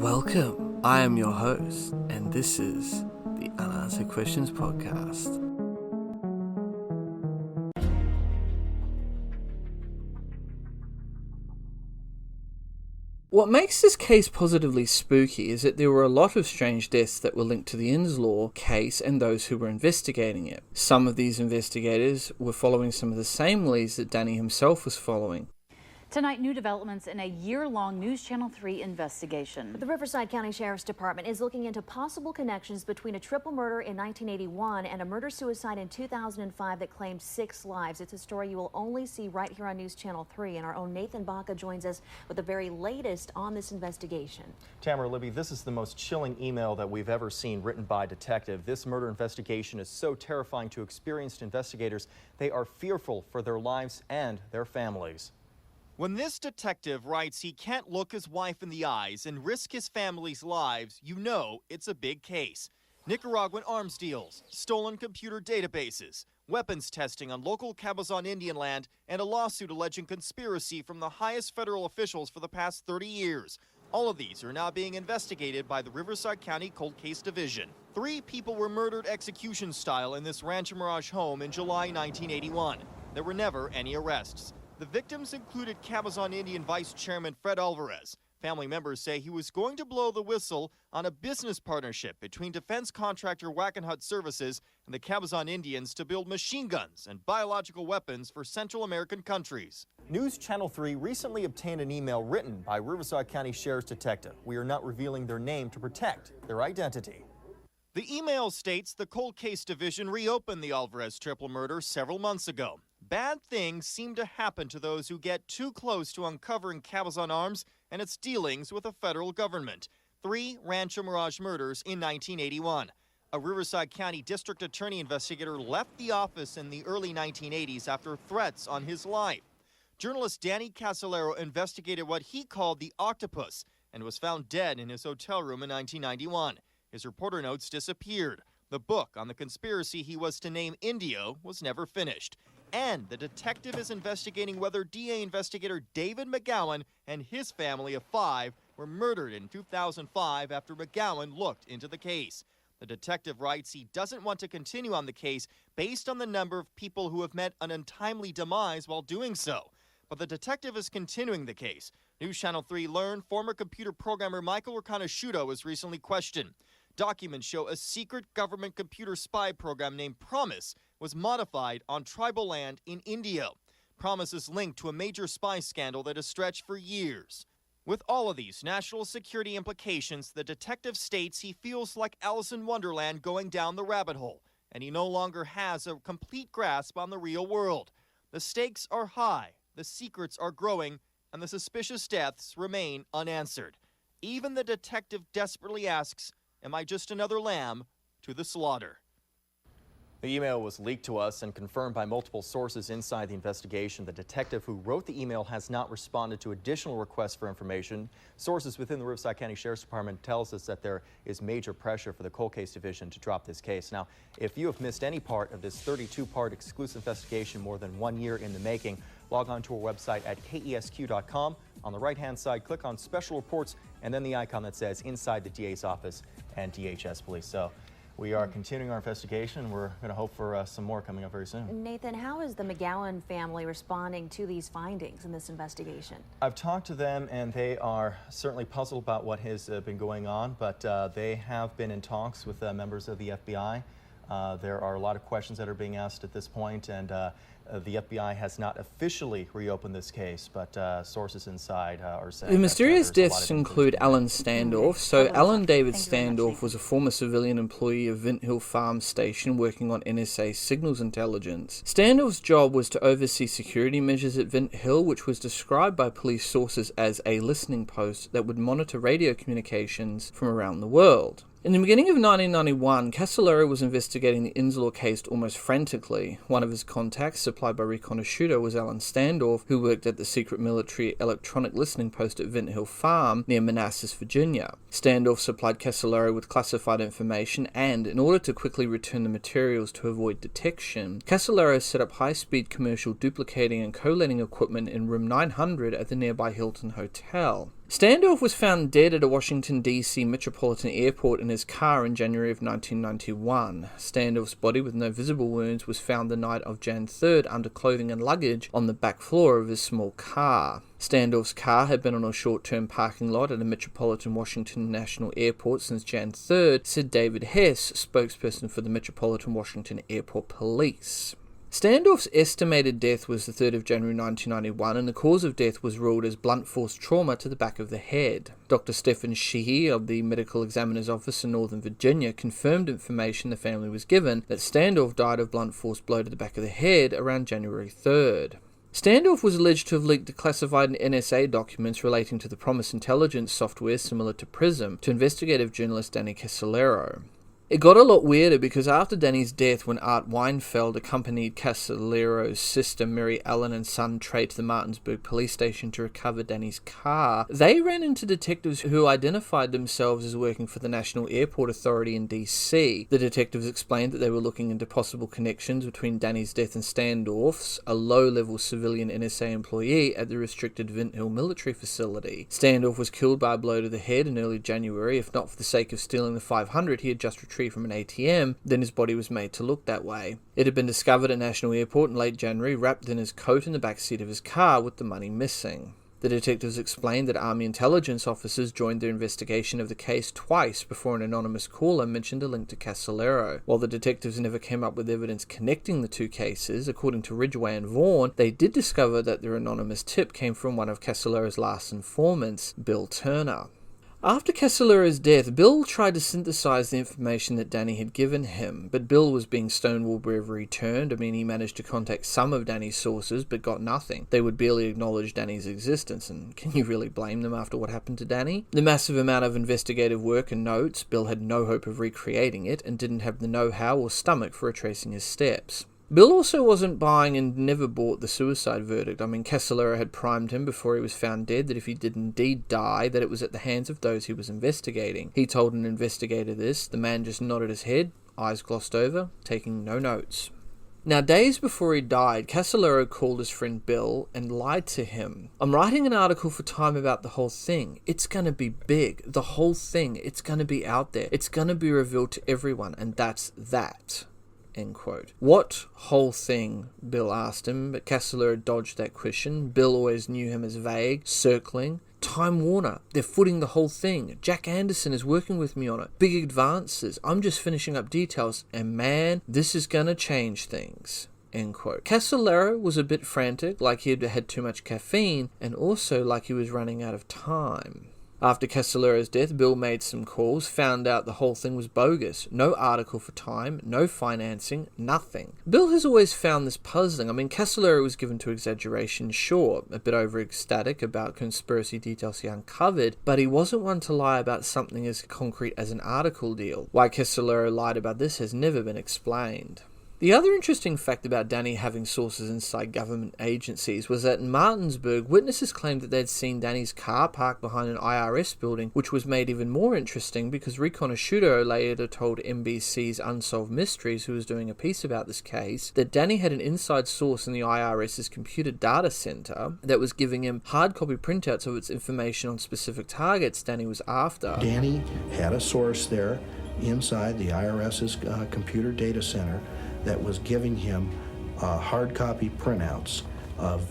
Welcome, I am your host, and this is the Unanswered Questions Podcast. What makes this case positively spooky is that there were a lot of strange deaths that were linked to the Inslaw case and those who were investigating it. Some of these investigators were following some of the same leads that Danny himself was following. Tonight, new developments in a year-long News Channel 3 investigation. The Riverside County Sheriff's Department is looking into possible connections between a triple murder in 1981 and a murder-suicide in 2005 that claimed 6 lives. It's a story you will only see right here on News Channel 3, and our own Nathan Baca joins us with the very latest on this investigation. Tamara, Libby, this is the most chilling email that we've ever seen written by a detective. This murder investigation is so terrifying to experienced investigators. They are fearful for their lives and their families. When this detective writes he can't look his wife in the eyes and risk his family's lives, you know it's a big case. Nicaraguan arms deals, stolen computer databases, weapons testing on local Cabazon Indian land, and a lawsuit alleging conspiracy from the highest federal officials for the past 30 years. All of these are now being investigated by the Riverside County Cold Case Division. 3 people were murdered execution style in this Rancho Mirage home in July 1981. There were never any arrests. The victims included Cabazon Indian Vice Chairman Fred Alvarez. Family members say he was going to blow the whistle on a business partnership between defense contractor Wackenhut Services and the Cabazon Indians to build machine guns and biological weapons for Central American countries. News Channel 3 recently obtained an email written by Riverside County Sheriff's detective. We are not revealing their name to protect their identity. The email states the Cold Case Division reopened the Alvarez triple murder several months ago. Bad things seem to happen to those who get too close to uncovering Cabazon Arms and its dealings with the federal government. 3 Rancho Mirage murders in 1981. A Riverside County District Attorney investigator left the office in the early 1980s after threats on his life. Journalist Daniel Casolaro investigated what he called the Octopus and was found dead in his hotel room in 1991. His reporter notes disappeared. The book on the conspiracy he was to name Indio was never finished. And the detective is investigating whether DA investigator David McGowan and his family of 5 were murdered in 2005 after McGowan looked into the case. The detective writes he doesn't want to continue on the case based on the number of people who have met an untimely demise while doing so. But the detective is continuing the case. News Channel 3 learned former computer programmer Michael Ricanasciuto was recently questioned. Documents show a secret government computer spy program named Promise was modified on tribal land in India. Promise is linked to a major spy scandal that has stretched for years. With all of these national security implications, the detective states he feels like Alice in Wonderland going down the rabbit hole, and he no longer has a complete grasp on the real world. The stakes are high, the secrets are growing, and the suspicious deaths remain unanswered. Even the detective desperately asks, "Am I just another lamb to the slaughter?" The email was leaked to us and confirmed by multiple sources inside the investigation. The detective who wrote the email has not responded to additional requests for information. Sources within the Riverside County Sheriff's Department tells us that there is major pressure for the Cold Case Division to drop this case. Now, if you have missed any part of this 32-part exclusive investigation more than 1 year in the making, log on to our website at kesq.com. On the right-hand side, click on Special Reports and then the icon that says Inside the DA's Office and DHS Police. So we are continuing our investigation. We're going to hope for some more coming up very soon. Nathan, how is the McGowan family responding to these findings in this investigation? I've talked to them, and they are certainly puzzled about what has been going on, but they have been in talks with members of the FBI. There are a lot of questions that are being asked at this point, and the FBI has not officially reopened this case, but sources inside are saying the mysterious deaths include Alan Standoff. So Alan David Standoff was a former civilian employee of Vint Hill Farm Station working on NSA signals intelligence. Standoff's job was to oversee security measures at Vint Hill, which was described by police sources as a listening post that would monitor radio communications from around the world. In the beginning of 1991, Casaloro was investigating the Inslaw case almost frantically. One of his contacts, supplied by Ricanasciuto, was Alan Standoff, who worked at the secret military electronic listening post at Vint Hill Farm near Manassas, Virginia. Standoff supplied Casaloro with classified information, and in order to quickly return the materials to avoid detection, Casaloro set up high-speed commercial duplicating and collating equipment in room 900 at the nearby Hilton Hotel. Standoff was found dead at a Washington, D.C. metropolitan airport in his car in January of 1991. Standoff's body, with no visible wounds, was found the night of Jan 3rd under clothing and luggage on the back floor of his small car. Standoff's car had been on a short-term parking lot at a metropolitan Washington National Airport since Jan 3rd, said David Hess, spokesperson for the Metropolitan Washington Airport Police. Standoff's estimated death was the 3rd of January 1991, and the cause of death was ruled as blunt force trauma to the back of the head. Dr. Stephen Sheehy of the Medical Examiner's Office in Northern Virginia confirmed information the family was given that Standoff died of blunt force blow to the back of the head around January 3rd. Standoff was alleged to have leaked classified NSA documents relating to the Promise intelligence software similar to PRISM to investigative journalist Daniel Casolaro. It got a lot weirder because after Danny's death, when Art Weinfeld accompanied Casolaro's sister Mary Ellen and son Trey to the Martinsburg police station to recover Danny's car, they ran into detectives who identified themselves as working for the National Airport Authority in DC. The detectives explained that they were looking into possible connections between Danny's death and Standoff's, a low-level civilian NSA employee at the restricted Vint Hill military facility. Standoff was killed by a blow to the head in early January. If not for the sake of stealing the $500 he had just retrieved from an ATM, then his body was made to look that way. It had been discovered at National Airport in late January, wrapped in his coat in the back seat of his car with the money missing. The detectives explained that Army intelligence officers joined their investigation of the case twice before an anonymous caller mentioned a link to Casolaro. While the detectives never came up with evidence connecting the two cases, according to Ridgway and Vaughan, they did discover that their anonymous tip came from one of Casolaro's last informants, Bill Turner. After Casolaro's death, Bill tried to synthesize the information that Danny had given him, but Bill was being stonewalled wherever he turned. He managed to contact some of Danny's sources, but got nothing. They would barely acknowledge Danny's existence, and can you really blame them after what happened to Danny? The massive amount of investigative work and notes, Bill had no hope of recreating it, and didn't have the know-how or stomach for retracing his steps. Bill also wasn't buying and never bought the suicide verdict. Casolaro had primed him before he was found dead that if he did indeed die, that it was at the hands of those he was investigating. He told an investigator this. The man just nodded his head, eyes glossed over, taking no notes. Now, days before he died, Casolaro called his friend Bill and lied to him. "I'm writing an article for Time about the whole thing. It's gonna be big. The whole thing. It's gonna be out there. It's gonna be revealed to everyone, and that's that." End quote. What whole thing? Bill asked him, but Casolaro dodged that question. Bill always knew him as vague, circling. Time Warner, they're footing the whole thing. Jack Anderson is working with me on it. Big advances. I'm just finishing up details, and man, this is gonna change things. End quote. Casolaro was a bit frantic, like he had had too much caffeine, and also like he was running out of time. After Casolaro's death, Bill made some calls, found out the whole thing was bogus. No article for Time, no financing, nothing. Bill has always found this puzzling. Casolaro was given to exaggeration, sure, a bit over-ecstatic about conspiracy details he uncovered, but he wasn't one to lie about something as concrete as an article deal. Why Casolaro lied about this has never been explained. The other interesting fact about Danny having sources inside government agencies was that in Martinsburg, witnesses claimed that they'd seen Danny's car parked behind an IRS building, which was made even more interesting because Recon Ashuto later told NBC's Unsolved Mysteries, who was doing a piece about this case, that Danny had an inside source in the IRS's computer data center that was giving him hard copy printouts of its information on specific targets Danny was after. Danny had a source there inside the IRS's computer data center that was giving him hard copy printouts of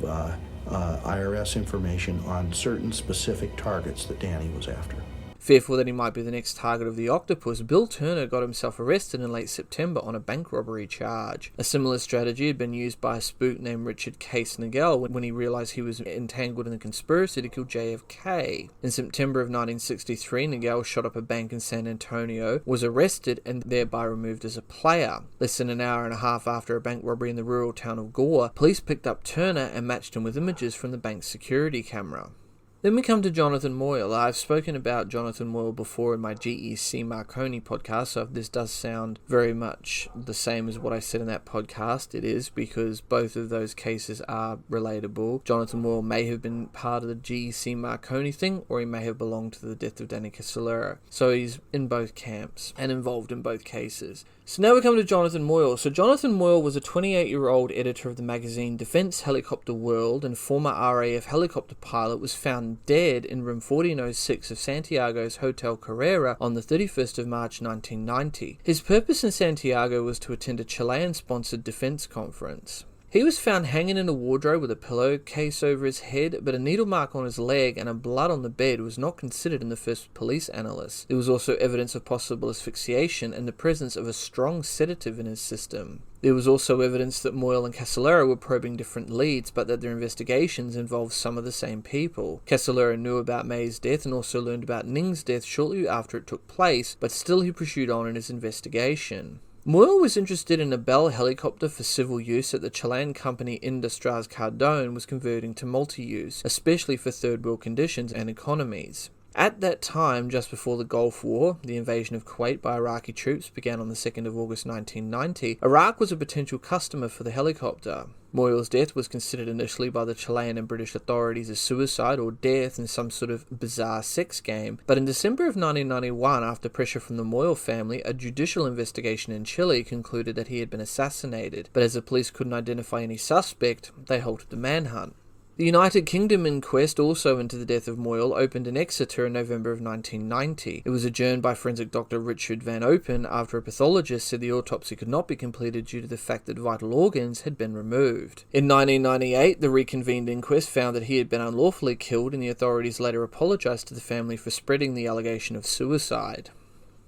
IRS information on certain specific targets that Danny was after. Fearful that he might be the next target of the Octopus, Bill Turner got himself arrested in late September on a bank robbery charge. A similar strategy had been used by a spook named Richard Case Nagel when he realized he was entangled in the conspiracy to kill JFK. In September of 1963, Nagel shot up a bank in San Antonio, was arrested, and thereby removed as a player. Less than an hour and a half after a bank robbery in the rural town of Gore, police picked up Turner and matched him with images from the bank's security camera. Then we come to Jonathan Moyle. I've spoken about Jonathan Moyle before in my GEC Marconi podcast, so if this does sound very much the same as what I said in that podcast, it is, because both of those cases are relatable. Jonathan Moyle may have been part of the GEC Marconi thing, or he may have belonged to the death of Daniel Casolaro. So he's in both camps and involved in both cases. So now we come to Jonathan Moyle. So Jonathan Moyle was a 28-year-old editor of the magazine Defense Helicopter World and former RAF helicopter pilot, was found found dead in room 1406 of Santiago's Hotel Carrera on the 31st of March 1990. His purpose in Santiago was to attend a Chilean-sponsored defense conference. He was found hanging in a wardrobe with a pillowcase over his head, but a needle mark on his leg and a blood on the bed was not considered in the first police analysis. There was also evidence of possible asphyxiation and the presence of a strong sedative in his system. There was also evidence that Moyle and Casolaro were probing different leads, but that their investigations involved some of the same people. Casolaro knew about May's death and also learned about Ning's death shortly after it took place, but still he pursued on in his investigation. Moyle was interested in a Bell helicopter for civil use that the Chilean company Industras Cardone was converting to multi-use, especially for third world conditions and economies. At that time, just before the Gulf War, the invasion of Kuwait by Iraqi troops began on the 2nd of August 1990, Iraq was a potential customer for the helicopter. Moyle's death was considered initially by the Chilean and British authorities as suicide or death in some sort of bizarre sex game, but in December of 1991, after pressure from the Moyle family, a judicial investigation in Chile concluded that he had been assassinated, but as the police couldn't identify any suspect, they halted the manhunt. The United Kingdom inquest also into the death of Moyle opened in Exeter in November of 1990. It was adjourned by forensic Dr. Richard Van Open after a pathologist said the autopsy could not be completed due to the fact that vital organs had been removed. In 1998, the reconvened inquest found that he had been unlawfully killed, and the authorities later apologised to the family for spreading the allegation of suicide.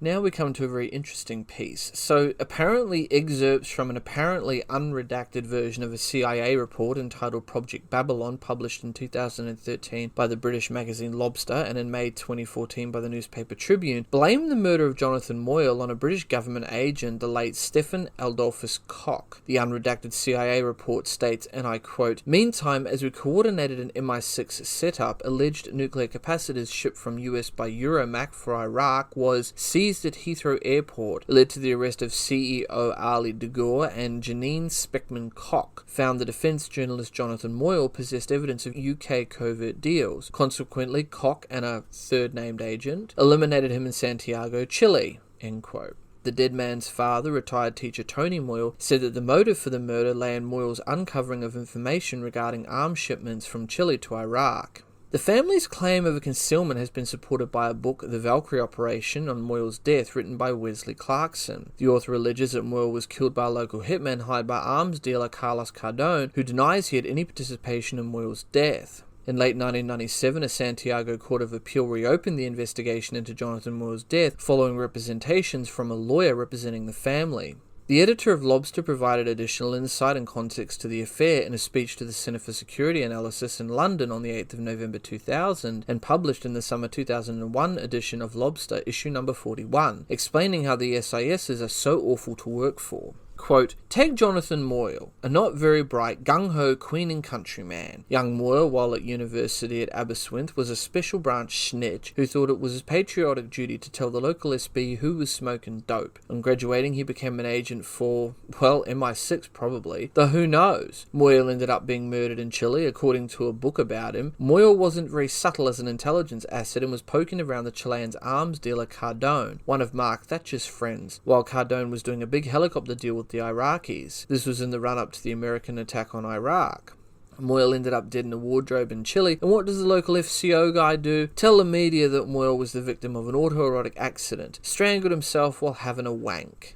Now we come to a very interesting piece. So apparently excerpts from an apparently unredacted version of a CIA report entitled Project Babylon, published in 2013 by the British magazine Lobster and in May 2014 by the newspaper Tribune, blame the murder of Jonathan Moyle on a British government agent, the late Stephen Adolphus Koch. The unredacted CIA report states, and I quote, "Meantime, as we coordinated an MI6 setup, alleged nuclear capacitors shipped from US by Euromac for Iraq was seized at Heathrow Airport, led to the arrest of CEO Ali Degore, and Janine Speckman Koch found the defense journalist Jonathan Moyle possessed evidence of UK covert deals. Consequently, Koch and a third named agent eliminated him in Santiago, Chile." End quote. The dead man's father, retired teacher Tony Moyle, said that the motive for the murder lay in Moyle's uncovering of information regarding arms shipments from Chile to Iraq. The family's claim of a concealment has been supported by a book, The Valkyrie Operation, on Moyle's death, written by Wesley Clarkson. The author alleges that Moyle was killed by a local hitman hired by arms dealer Carlos Cardone, who denies he had any participation in Moyle's death. In late 1997, a Santiago Court of Appeal reopened the investigation into Jonathan Moyle's death following representations from a lawyer representing the family. The editor of Lobster provided additional insight and context to the affair in a speech to the Centre for Security Analysis in London on the 8th of November 2000 and published in the summer 2001 edition of Lobster, issue number 41, explaining how the SISs are so awful to work for. Quote, "Take Jonathan Moyle, a not very bright, gung-ho Queen and country man. Young Moyle, while at university at Aberystwyth, was a special branch snitch who thought it was his patriotic duty to tell the local SB who was smoking dope. On graduating, he became an agent for, well, MI6 probably, though who knows. Moyle ended up being murdered in Chile, according to a book about him. Moyle wasn't very subtle as an intelligence asset and was poking around the Chilean's arms dealer Cardone, one of Mark Thatcher's friends, while Cardone was doing a big helicopter deal with the Iraqis. This was in the run-up to the American attack on Iraq. Moyle ended up dead in a wardrobe in Chile, and what does the local FCO guy do? Tell the media that Moyle was the victim of an autoerotic accident, strangled himself while having a wank."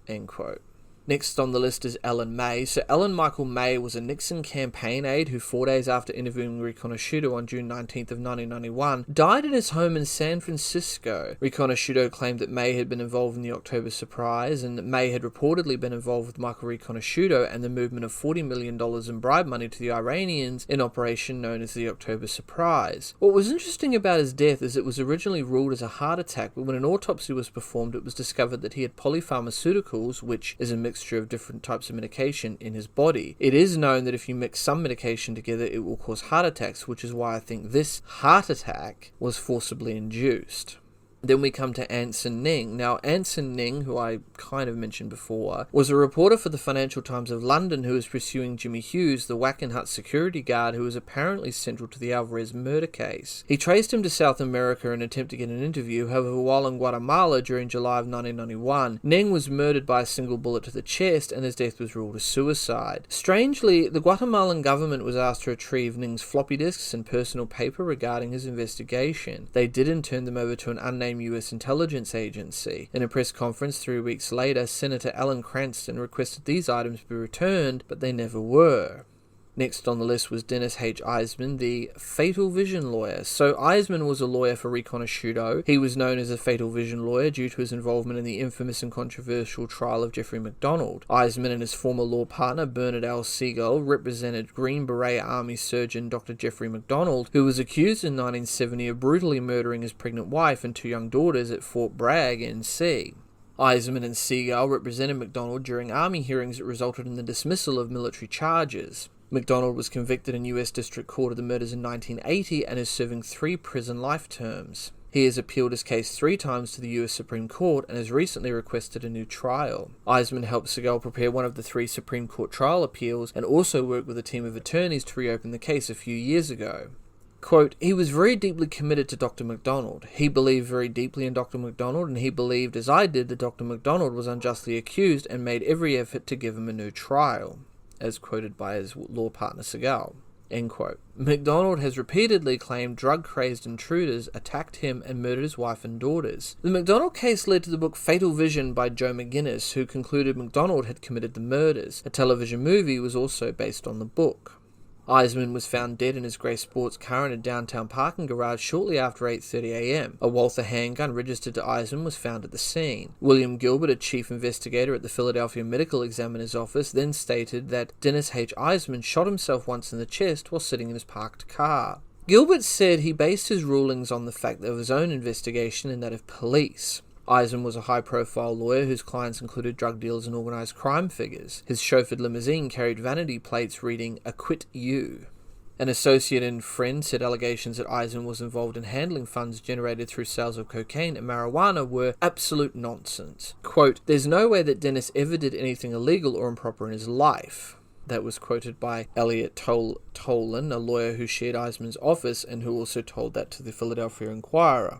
End quote. Next on the list is Alan May. So Alan Michael May was a Nixon campaign aide who 4 days after interviewing Riconosciuto on June 19th of 1991 died in his home in San Francisco. Riconosciuto claimed that May had been involved in the October surprise and that May had reportedly been involved with Michael Riconosciuto and the movement of $40 million in bribe money to the Iranians in operation known as the October surprise. What was interesting about his death is it was originally ruled as a heart attack, but when an autopsy was performed it was discovered that he had polypharmaceuticals, which is a mixture of different types of medication in his body. It is known that if you mix some medication together it will cause heart attacks, which is why I think this heart attack was forcibly induced. Then we come to Anson Ning. Now, Anson Ning, who I kind of mentioned before, was a reporter for the Financial Times of London who was pursuing Jimmy Hughes, the Wackenhut security guard who was apparently central to the Alvarez murder case. He traced him to South America in an attempt to get an interview. However, while in Guatemala during July of 1991, Ning was murdered by a single bullet to the chest and his death was ruled a suicide. Strangely, the Guatemalan government was asked to retrieve Ning's floppy disks and personal paper regarding his investigation. They didn't turn them over to an unnamed U.S. intelligence agency. In a press conference 3 weeks later, Senator Alan Cranston requested these items be returned, but they never were. Next on the list was Dennis H. Eisman, the Fatal Vision lawyer. So Eisman was a lawyer for Riconosciuto. He was known as a Fatal Vision lawyer due to his involvement in the infamous and controversial trial of Jeffrey MacDonald. Eisman and his former law partner, Bernard L. Siegel, represented Green Beret Army surgeon Dr. Jeffrey MacDonald, who was accused in 1970 of brutally murdering his pregnant wife and 2 young daughters at Fort Bragg, NC. Eisman and Siegel represented MacDonald during Army hearings that resulted in the dismissal of military charges. MacDonald was convicted in U.S. District Court of the murders in 1980 and is serving 3 prison life terms. He has appealed his case 3 times to the U.S. Supreme Court and has recently requested a new trial. Eisman helped Siegel prepare one of the 3 Supreme Court trial appeals and also worked with a team of attorneys to reopen the case a few years ago. Quote, he was very deeply committed to Dr. MacDonald. He believed very deeply in Dr. MacDonald, and he believed, as I did, that Dr. MacDonald was unjustly accused and made every effort to give him a new trial, as quoted by his law partner Siegel. End quote. MacDonald has repeatedly claimed drug-crazed intruders attacked him and murdered his wife and daughters. The MacDonald case led to the book Fatal Vision by Joe McGinnis, who concluded MacDonald had committed the murders. A television movie was also based on the book. Eisman was found dead in his grey sports car in a downtown parking garage shortly after 8:30 a.m. A Walther handgun registered to Eisman was found at the scene. William Gilbert, a chief investigator at the Philadelphia Medical Examiner's Office, then stated that Dennis H. Eisman shot himself once in the chest while sitting in his parked car. Gilbert said he based his rulings on the fact of his own investigation and that of police. Eisman was a high-profile lawyer whose clients included drug dealers and organised crime figures. His chauffeured limousine carried vanity plates reading, "Acquit You." An associate and friend said allegations that Eisman was involved in handling funds generated through sales of cocaine and marijuana were absolute nonsense. Quote, there's no way that Dennis ever did anything illegal or improper in his life. That was quoted by Elliot Tolan, a lawyer who shared Eisman's office and who also told that to the Philadelphia Inquirer.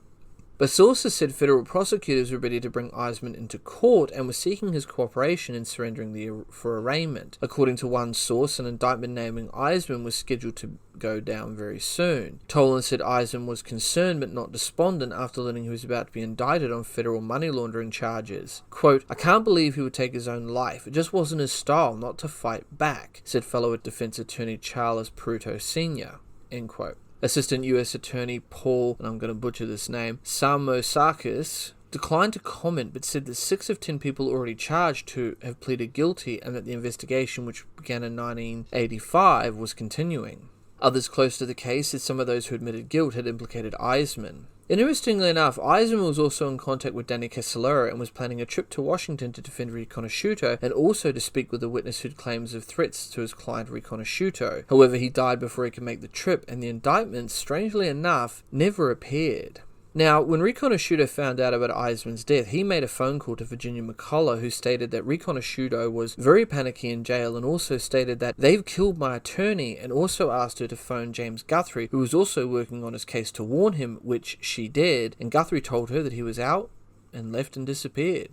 But sources said federal prosecutors were ready to bring Eisman into court and were seeking his cooperation in surrendering for arraignment. According to one source, an indictment naming Eisman was scheduled to go down very soon. Tolan said Eisman was concerned but not despondent after learning he was about to be indicted on federal money laundering charges. Quote, I can't believe he would take his own life. It just wasn't his style not to fight back, said fellow defense attorney Charles Pruto Sr. End quote. Assistant U.S. Attorney Paul, and I'm going to butcher this name, Samosakis, declined to comment but said that 6 of 10 people already charged to have pleaded guilty and that the investigation, which began in 1985, was continuing. Others close to the case said some of those who admitted guilt had implicated Eisman. Interestingly enough, Eisman was also in contact with Daniel Casolaro and was planning a trip to Washington to defend Riconosciuto and also to speak with a witness who'd claims of threats to his client Riconosciuto. However, he died before he could make the trip, and the indictment, strangely enough, never appeared. Now, when Riconosciuto found out about Eisman's death, he made a phone call to Virginia McCullough, who stated that Riconosciuto was very panicky in jail and also stated that they've killed my attorney, and also asked her to phone James Guthrie, who was also working on his case, to warn him, which she did, and Guthrie told her that he was out and left and disappeared.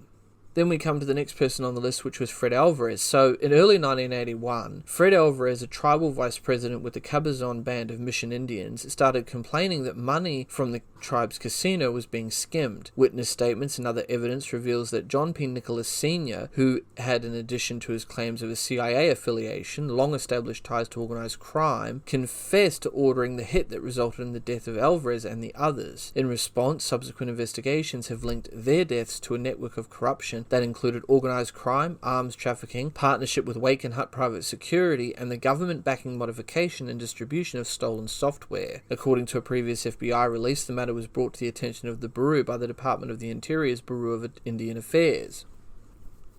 Then we come to the next person on the list, which was Fred Alvarez. So, in early 1981, Fred Alvarez, a tribal vice president with the Cabazon band of Mission Indians, started complaining that money from the tribe's casino was being skimmed. Witness statements and other evidence reveals that John P. Nicholas Sr., who had, in addition to his claims of a CIA affiliation, long-established ties to organized crime, confessed to ordering the hit that resulted in the death of Alvarez and the others. In response, subsequent investigations have linked their deaths to a network of corruption that included organised crime, arms trafficking, partnership with Wackenhut Private Security, and the government backing modification and distribution of stolen software. According to a previous FBI release, the matter was brought to the attention of the Bureau by the Department of the Interior's Bureau of Indian Affairs.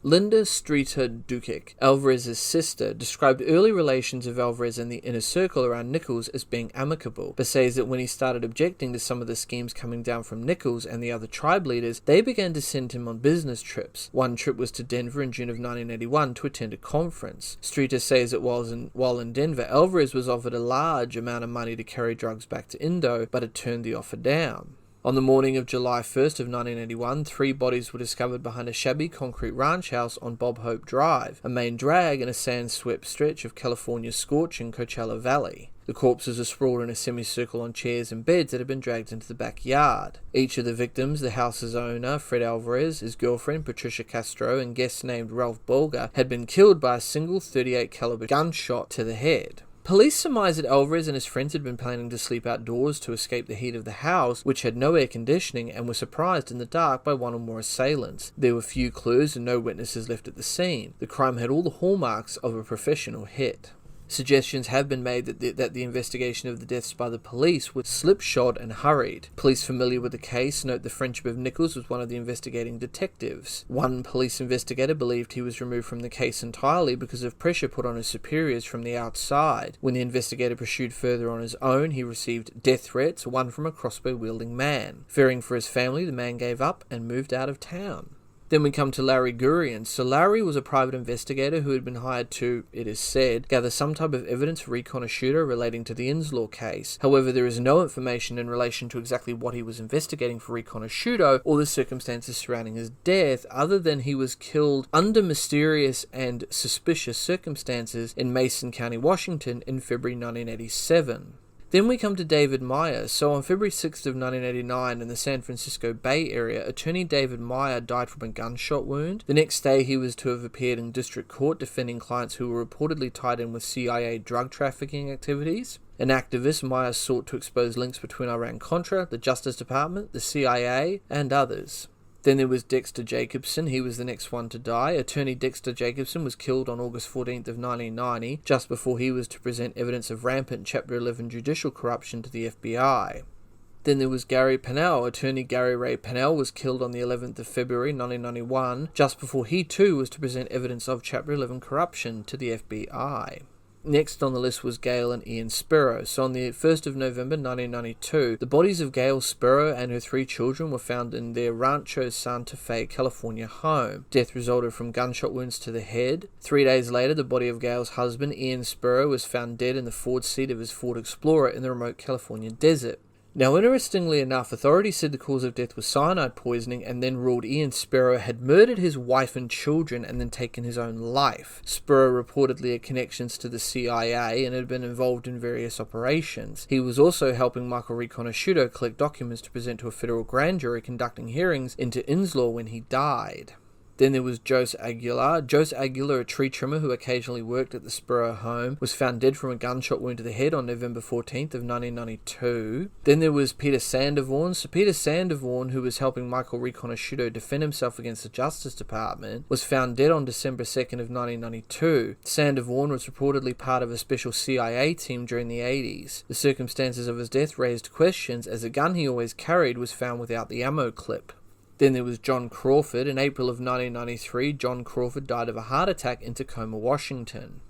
Linda Streeter Dukic, Alvarez's sister, described early relations of Alvarez and the inner circle around Nichols as being amicable, but says that when he started objecting to some of the schemes coming down from Nichols and the other tribe leaders, they began to send him on business trips. One trip was to Denver in June of 1981 to attend a conference. Streeter says that while in Denver, Alvarez was offered a large amount of money to carry drugs back to Indo, but had turned the offer down. On the morning of July 1st of 1981, 3 bodies were discovered behind a shabby concrete ranch house on Bob Hope Drive, a main drag in a sand-swept stretch of California's scorching Coachella Valley. The corpses are sprawled in a semicircle on chairs and beds that had been dragged into the backyard. Each of the victims, the house's owner, Fred Alvarez, his girlfriend, Patricia Castro, and guest named Ralph Bolger, had been killed by a single .38 caliber gunshot to the head. Police surmised that Alvarez and his friends had been planning to sleep outdoors to escape the heat of the house, which had no air conditioning, and were surprised in the dark by one or more assailants. There were few clues and no witnesses left at the scene. The crime had all the hallmarks of a professional hit. Suggestions have been made that the investigation of the deaths by the police was slipshod and hurried. Police familiar with the case note the friendship of Nichols with one of the investigating detectives. One police investigator believed he was removed from the case entirely because of pressure put on his superiors from the outside. When the investigator pursued further on his own, he received death threats, one from a crossbow-wielding man. Fearing for his family, the man gave up and moved out of town. Then we come to Larry Gurian. So Larry was a private investigator who had been hired to, it is said, gather some type of evidence for Recon Ashuta relating to the Inslaw case. However, there is no information in relation to exactly what he was investigating for Recon Ashuta or the circumstances surrounding his death, other than he was killed under mysterious and suspicious circumstances in Mason County, Washington in February 1987. Then we come to David Meyer. So on February 6th of 1989 in the San Francisco Bay Area, attorney David Meyer died from a gunshot wound. The next day he was to have appeared in district court defending clients who were reportedly tied in with CIA drug trafficking activities. An activist, Meyer sought to expose links between Iran-Contra, the Justice Department, the CIA, and others. Then there was Dexter Jacobson. He was the next one to die. Attorney Dexter Jacobson was killed on August 14th of 1990, just before he was to present evidence of rampant Chapter 11 judicial corruption to the FBI. Then there was Gary Pennell. Attorney Gary Ray Pennell was killed on the 11th of February 1991, just before he too was to present evidence of Chapter 11 corruption to the FBI. Next on the list was Gail and Ian Sparrow. So on the 1st of November 1992, the bodies of Gail Sparrow and her 3 children were found in their Rancho Santa Fe, California home. Death resulted from gunshot wounds to the head. 3 days later, the body of Gail's husband, Ian Sparrow, was found dead in the Ford seat of his Ford Explorer in the remote California desert. Now, interestingly enough, authorities said the cause of death was cyanide poisoning and then ruled Ian Sparrow had murdered his wife and children and then taken his own life. Sparrow reportedly had connections to the CIA and had been involved in various operations. He was also helping Michael Recon Ashuta collect documents to present to a federal grand jury conducting hearings into Inslaw when he died. Then there was Jose Aguilar. Jose Aguilar, a tree trimmer who occasionally worked at the Sparrow home, was found dead from a gunshot wound to the head on November 14th of 1992. Then there was Peter Sandovorn. So Peter Sandovorn, who was helping Michael Recon Ashuta defend himself against the Justice Department, was found dead on December 2nd of 1992. Sandovorn was reportedly part of a special CIA team during the 80s. The circumstances of his death raised questions, as the gun he always carried was found without the ammo clip. Then there was John Crawford. In April of 1993, John Crawford died of a heart attack in Tacoma, Washington.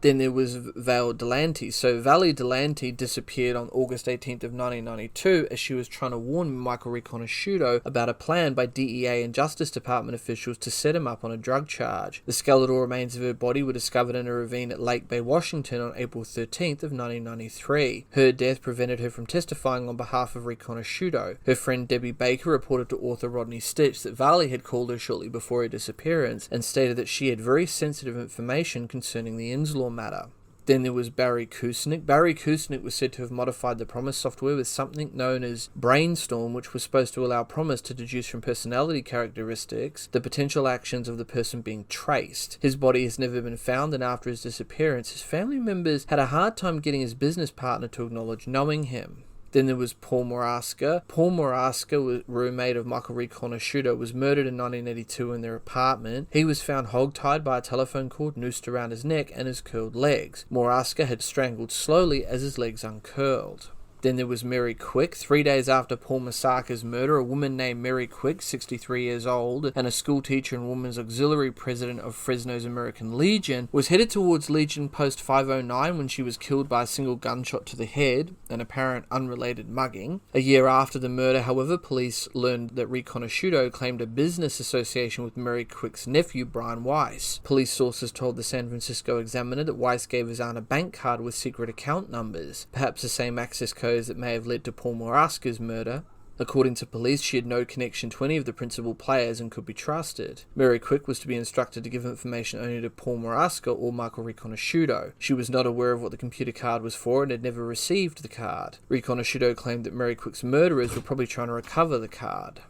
Then there was Val Delante. So Val Delante disappeared on August 18th of 1992 as she was trying to warn Michael Recon Ashuta about a plan by DEA and Justice Department officials to set him up on a drug charge. The skeletal remains of her body were discovered in a ravine at Lake Bay, Washington on April 13th of 1993. Her death prevented her from testifying on behalf of Recon Ashuta. Her friend Debbie Baker reported to author Rodney Stitch that Val had called her shortly before her disappearance and stated that she had very sensitive information concerning the Inslaw matter. Then there was Barry Kusnick. Barry Kusnick was said to have modified the Promise software with something known as Brainstorm, which was supposed to allow Promise to deduce from personality characteristics the potential actions of the person being traced. His body has never been found, and after his disappearance, his family members had a hard time getting his business partner to acknowledge knowing him. Then there was Paul Moraska. Paul Moraska, roommate of Michael Recon Ashuta, was murdered in 1982 in their apartment. He was found hogtied by a telephone cord noosed around his neck and his curled legs. Moraska had strangled slowly as his legs uncurled. Then there was Mary Quick. 3 days after Paul Masaka's murder, a woman named Mary Quick, 63 years old, and a schoolteacher and women's auxiliary president of Fresno's American Legion, was headed towards Legion Post 509 when she was killed by a single gunshot to the head, an apparent unrelated mugging. A year after the murder, however, police learned that Riconosciuto claimed a business association with Mary Quick's nephew, Brian Weiss. Police sources told the San Francisco Examiner that Weiss gave his aunt a bank card with secret account numbers, perhaps the same access codes that may have led to Paul Moraska's murder. According to police, she had no connection to any of the principal players and could be trusted. Mary Quick was to be instructed to give information only to Paul Moraska or Michael Riconosciuto. She was not aware of what the computer card was for and had never received the card. Riconosciuto claimed that Mary Quick's murderers were probably trying to recover the card.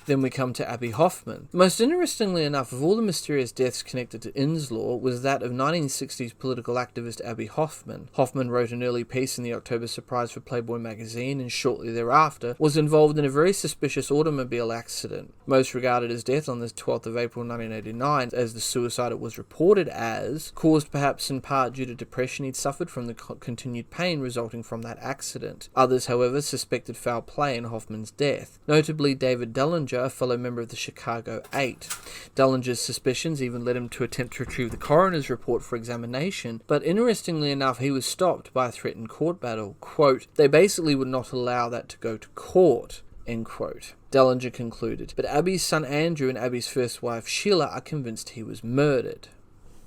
Then we come to Abby Hoffman. Most interestingly enough, of all the mysterious deaths connected to Inslaw was that of 1960s political activist Abby Hoffman. Hoffman wrote an early piece in the October Surprise for Playboy magazine and shortly thereafter was involved in a very suspicious automobile accident. Most regarded his death on the 12th of April 1989 as the suicide it was reported as, caused perhaps in part due to depression he'd suffered from the continued pain resulting from that accident. Others, however, suspected foul play in Hoffman's death, notably David Dellinger, a fellow member of the Chicago 8. Dellinger's suspicions even led him to attempt to retrieve the coroner's report for examination, but interestingly enough, he was stopped by a threatened court battle. Quote, "They basically would not allow that to go to court," end quote. Dellinger concluded, but Abby's son Andrew and Abby's first wife Sheila are convinced he was murdered.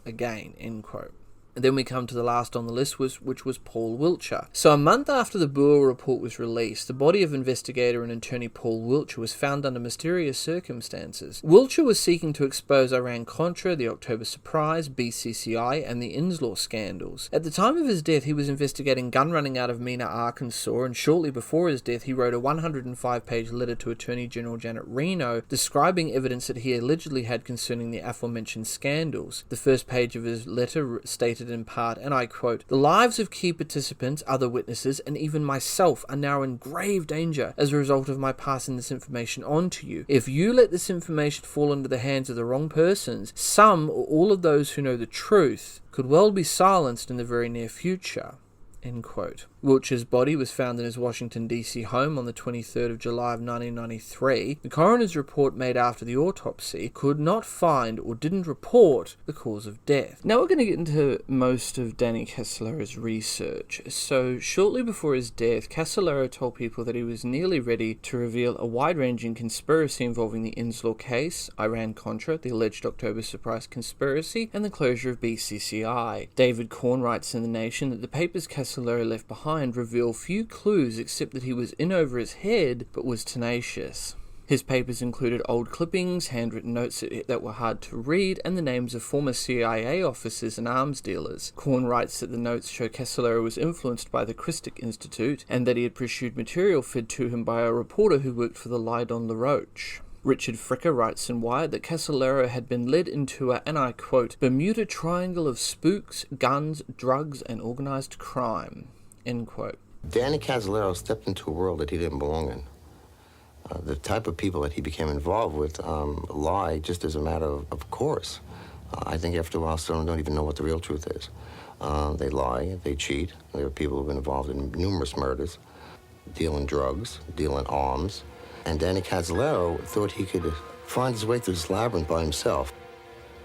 Again, end quote. And then we come to the last on the list, which was Paul Wilcher. So a month after the Boer report was released, the body of investigator and attorney Paul Wilcher was found under mysterious circumstances. Wilcher was seeking to expose Iran-Contra, the October Surprise, BCCI, and the Inslaw scandals. At the time of his death, he was investigating gun running out of Mena, Arkansas, and shortly before his death, he wrote a 105-page letter to Attorney General Janet Reno describing evidence that he allegedly had concerning the aforementioned scandals. The first page of his letter stated in part, and I quote, "The lives of key participants, other witnesses, and even myself are now in grave danger as a result of my passing this information on to you. If you let this information fall into the hands of the wrong persons, some or all of those who know the truth could well be silenced in the very near future." End quote. Wilcher's body was found in his Washington, D.C. home on the 23rd of July of 1993. The coroner's report made after the autopsy could not find or didn't report the cause of death. Now we're going to get into most of Danny Casolaro's research. So shortly before his death, Casolaro told people that he was nearly ready to reveal a wide-ranging conspiracy involving the Inslaw case, Iran-Contra, the alleged October Surprise conspiracy, and the closure of BCCI. David Korn writes in The Nation that the papers Casolaro left behind reveal few clues except that he was in over his head but was tenacious. His papers included old clippings, handwritten notes that were hard to read, and the names of former CIA officers and arms dealers. Korn writes that the notes show Casolaro was influenced by the Christic Institute and that he had pursued material fed to him by a reporter who worked for the Lydon LaRoche. Richard Fricker writes in Wired that Casolaro had been led into a, and I quote, "Bermuda Triangle of spooks, guns, drugs, and organized crime." End quote. Danny Casolaro stepped into a world that he didn't belong in. The type of people that he became involved with lie just as a matter of course. I think after a while, some don't even know what the real truth is. They lie, they cheat. There are people who've been involved in numerous murders, dealing drugs, dealing arms. And Danny Casolaro thought he could find his way through this labyrinth by himself.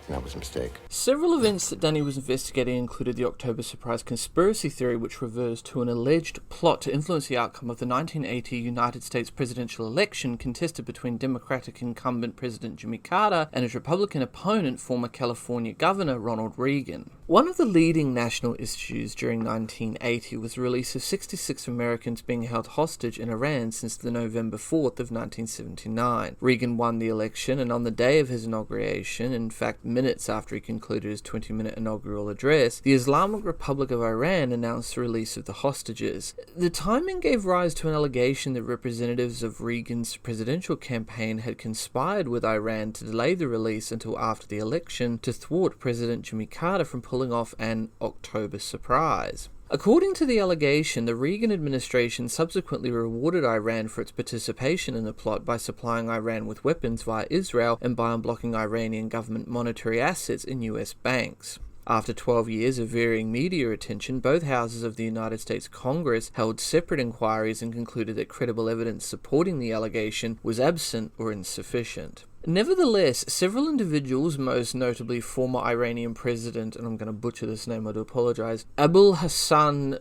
And that was a mistake. Several events that Danny was investigating included the October Surprise conspiracy theory, which refers to an alleged plot to influence the outcome of the 1980 United States presidential election contested between Democratic incumbent President Jimmy Carter and his Republican opponent, former California Governor Ronald Reagan. One of the leading national issues during 1980 was the release of 66 Americans being held hostage in Iran since the November 4th of 1979. Reagan won the election, and on the day of his inauguration, in fact minutes after he concluded his 20-minute inaugural address, the Islamic Republic of Iran announced the release of the hostages. The timing gave rise to an allegation that representatives of Reagan's presidential campaign had conspired with Iran to delay the release until after the election to thwart President Jimmy Carter from pulling off an October surprise. According to the allegation, the Reagan administration subsequently rewarded Iran for its participation in the plot by supplying Iran with weapons via Israel and by unblocking Iranian government monetary assets in US banks. After 12 years of varying media attention, both houses of the United States Congress held separate inquiries and concluded that credible evidence supporting the allegation was absent or insufficient. Nevertheless, several individuals, most notably former Iranian President, and I'm going to butcher this name, I do apologize, Abul Hassan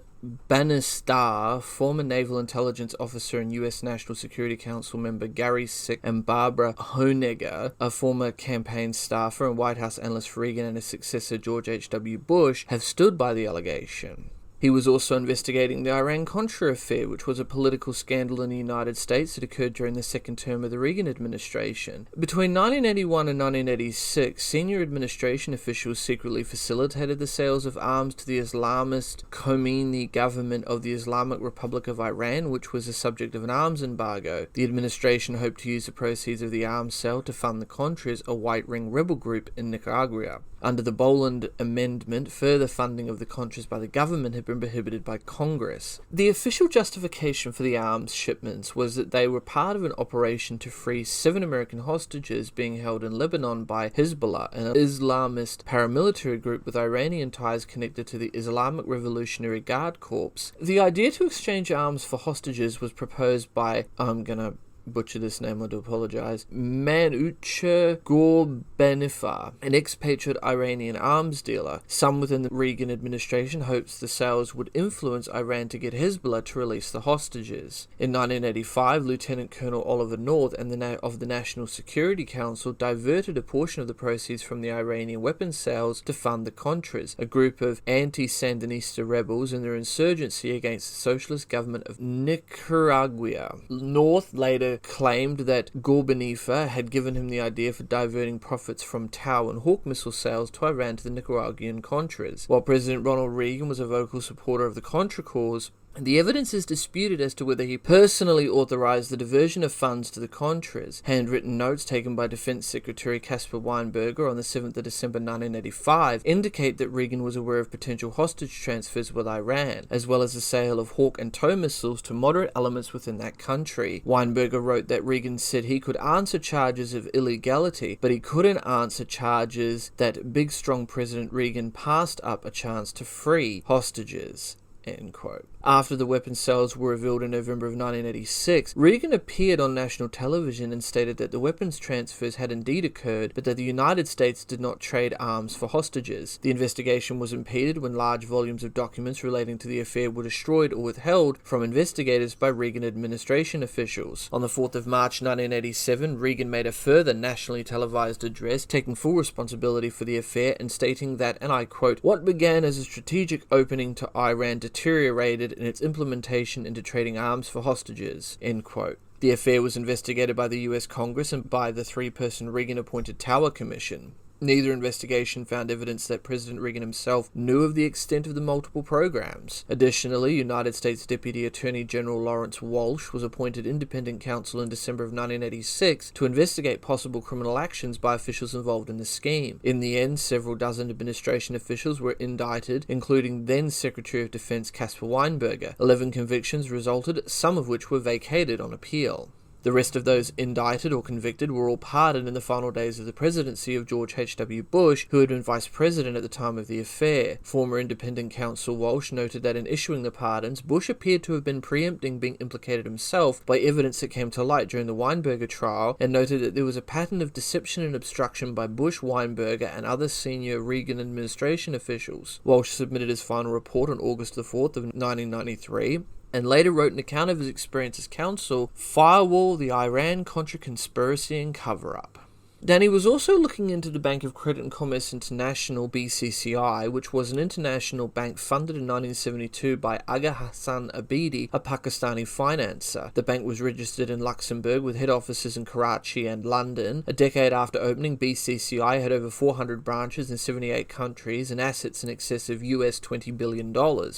Banistar, former Naval Intelligence Officer and U.S. National Security Council member Gary Sick, and Barbara Honegger, a former campaign staffer and White House analyst for Reagan and his successor George H.W. Bush, have stood by the allegation. He was also investigating the Iran-Contra affair, which was a political scandal in the United States that occurred during the second term of the Reagan administration. Between 1981 and 1986, senior administration officials secretly facilitated the sales of arms to the Islamist Khomeini government of the Islamic Republic of Iran, which was the subject of an arms embargo. The administration hoped to use the proceeds of the arms sale to fund the Contras, a White Ring rebel group in Nicaragua. Under the Boland Amendment, further funding of the Contras by the government had been prohibited by Congress. The official justification for the arms shipments was that they were part of an operation to free 7 American hostages being held in Lebanon by Hezbollah, an Islamist paramilitary group with Iranian ties connected to the Islamic Revolutionary Guard Corps. The idea to exchange arms for hostages was proposed by, I'm gonna butcher this name, I do apologize, Wilcher Gorbenifa, an expatriate Iranian arms dealer. Some within the Reagan administration hopes the sales would influence Iran to get Hezbollah to release the hostages. In 1985, Lieutenant Colonel Oliver North and of the National Security Council diverted a portion of the proceeds from the Iranian weapons sales to fund the Contras, a group of anti-Sandinista rebels in their insurgency against the socialist government of Nicaragua. North later claimed that Gorbenifa had given him the idea for diverting profits from Tau and Hawk missile sales to Iran to the Nicaraguan Contras. While President Ronald Reagan was a vocal supporter of the Contra cause, the evidence is disputed as to whether he personally authorized the diversion of funds to the Contras. Handwritten notes taken by Defense Secretary Caspar Weinberger on the 7th of December 1985 indicate that Reagan was aware of potential hostage transfers with Iran, as well as the sale of Hawk and Tow missiles to moderate elements within that country. Weinberger wrote that Reagan said he could answer charges of illegality, but he couldn't answer charges that big strong President Reagan passed up a chance to free hostages. End quote. After the weapons sales were revealed in November of 1986, Reagan appeared on national television and stated that the weapons transfers had indeed occurred, but that the United States did not trade arms for hostages. The investigation was impeded when large volumes of documents relating to the affair were destroyed or withheld from investigators by Reagan administration officials. On the 4th of March 1987, Reagan made a further nationally televised address, taking full responsibility for the affair and stating that, and I quote, "What began as a strategic opening to Iran deteriorated in its implementation into trading arms for hostages." End quote. The affair was investigated by the US Congress and by the 3-person Reagan-appointed Tower Commission. Neither investigation found evidence that President Reagan himself knew of the extent of the multiple programs. Additionally, United States Deputy Attorney General Lawrence Walsh was appointed independent counsel in December of 1986 to investigate possible criminal actions by officials involved in the scheme. In the end, several dozen administration officials were indicted, including then Secretary of Defense Caspar Weinberger. 11 convictions resulted, some of which were vacated on appeal. The rest of those indicted or convicted were all pardoned in the final days of the presidency of George H.W. Bush, who had been vice president at the time of the affair. Former independent counsel Walsh noted that in issuing the pardons, Bush appeared to have been preempting being implicated himself by evidence that came to light during the Weinberger trial, and noted that there was a pattern of deception and obstruction by Bush, Weinberger, and other senior Reagan administration officials. Walsh submitted his final report on August the 4th of 1993, and later wrote an account of his experience as counsel, Firewall, the Iran-Contra Conspiracy and Cover-Up. Danny was also looking into the Bank of Credit and Commerce International, BCCI, which was an international bank funded in 1972 by Aga Hassan Abidi, a Pakistani financer. The bank was registered in Luxembourg with head offices in Karachi and London. A decade after opening, BCCI had over 400 branches in 78 countries and assets in excess of US $20 billion,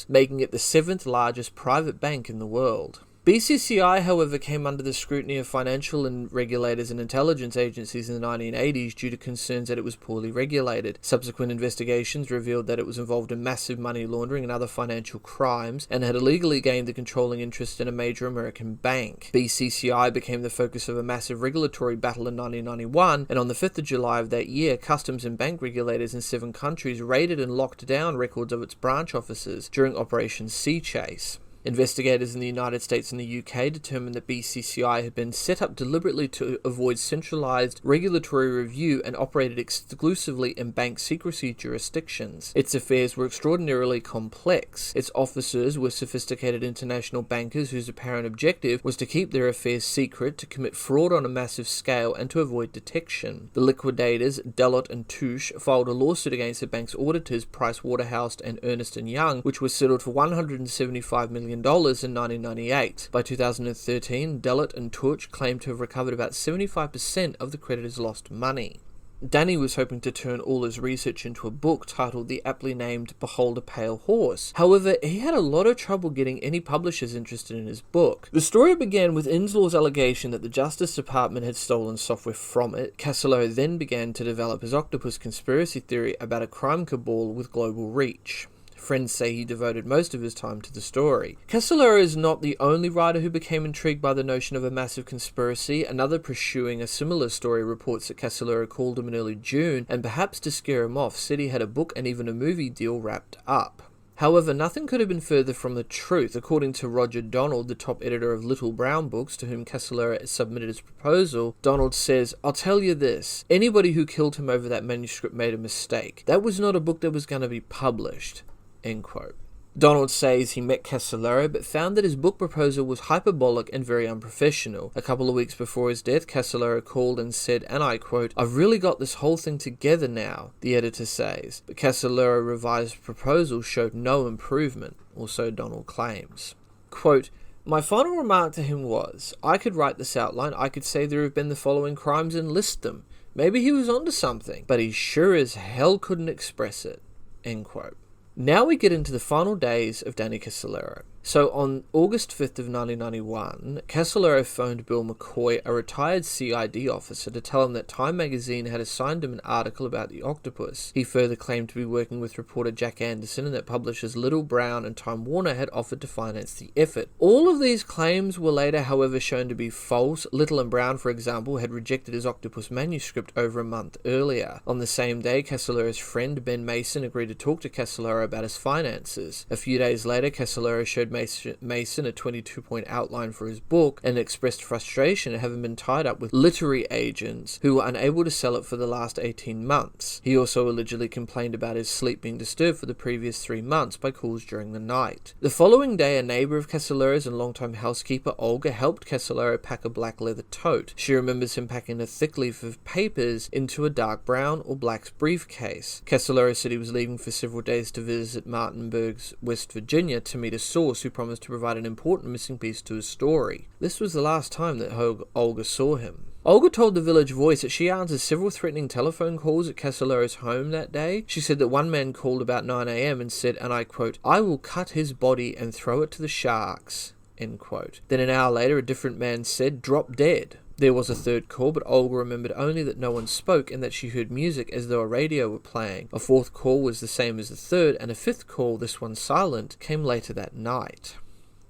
making it the 7th largest private bank in the world. BCCI, however, came under the scrutiny of financial and regulators and intelligence agencies in the 1980s due to concerns that it was poorly regulated. Subsequent investigations revealed that it was involved in massive money laundering and other financial crimes, and had illegally gained the controlling interest in a major American bank. BCCI became the focus of a massive regulatory battle in 1991, and on the 5th of July of that year, customs and bank regulators in 7 countries raided and locked down records of its branch offices during Operation Sea Chase. Investigators in the United States and the UK determined that BCCI had been set up deliberately to avoid centralized regulatory review and operated exclusively in bank secrecy jurisdictions. Its affairs were extraordinarily complex. Its officers were sophisticated international bankers whose apparent objective was to keep their affairs secret, to commit fraud on a massive scale, and to avoid detection. The liquidators, Deloitte and Touche, filed a lawsuit against the bank's auditors, Pricewaterhouse and Ernst & Young, which was settled for $175 million in 1998. By 2013, Deloitte and Touche claimed to have recovered about 75% of the creditors' lost money. Danny was hoping to turn all his research into a book titled the aptly named Behold a Pale Horse. However, he had a lot of trouble getting any publishers interested in his book. The story began with Inslaw's allegation that the Justice Department had stolen software from it. Casaloro then began to develop his Octopus conspiracy theory about a crime cabal with global reach. Friends say he devoted most of his time to the story. Casaloro is not the only writer who became intrigued by the notion of a massive conspiracy. Another pursuing a similar story reports that Casaloro called him in early June, and perhaps to scare him off, said he had a book and even a movie deal wrapped up. However, nothing could have been further from the truth. According to Roger Donald, the top editor of Little Brown Books, to whom Casolaro submitted his proposal, Donald says, "I'll tell you this, anybody who killed him over that manuscript made a mistake. That was not a book that was going to be published." End quote. Donald says he met Casolaro but found that his book proposal was hyperbolic and very unprofessional. A couple of weeks before his death, Casolaro called and said, and I quote, "I've really got this whole thing together now," the editor says. But Casolaro's revised proposal showed no improvement, or so Donald claims. Quote, "My final remark to him was, I could write this outline, I could say there have been the following crimes and list them. Maybe he was onto something, but he sure as hell couldn't express it." End quote. Now we get into the final days of Danny Casolaro. So on August 5th of 1991, Casolaro phoned Bill McCoy, a retired CID officer, to tell him that Time magazine had assigned him an article about the Octopus. He further claimed to be working with reporter Jack Anderson and that publishers Little Brown and Time Warner had offered to finance the effort. All of these claims were later, however, shown to be false. Little and Brown, for example, had rejected his Octopus manuscript over a month earlier. On the same day, Casolaro's friend Ben Mason agreed to talk to Casolaro about his finances. A few days later, Casolaro showed Mason a 22-point outline for his book and expressed frustration at having been tied up with literary agents who were unable to sell it for the last 18 months. He also allegedly complained about his sleep being disturbed for the previous 3 months by calls during the night. The following day, a neighbor of Casolaro's and longtime housekeeper Olga helped Casolaro pack a black leather tote. She remembers him packing a thick leaf of papers into a dark brown or black briefcase. Casolaro said he was leaving for several days to visit Martinsburg, West Virginia, to meet a source who promised to provide an important missing piece to his story. This was the last time that Olga saw him. Olga told the Village Voice that she answered several threatening telephone calls at Casolaro's home that day. She said that one man called about 9 a.m. and said, and I quote, "I will cut his body and throw it to the sharks." End quote. Then an hour later, a different man said, "Drop dead." There was a third call, but Olga remembered only that no one spoke and that she heard music as though a radio were playing. A fourth call was the same as the third, and a fifth call, this one silent, came later that night.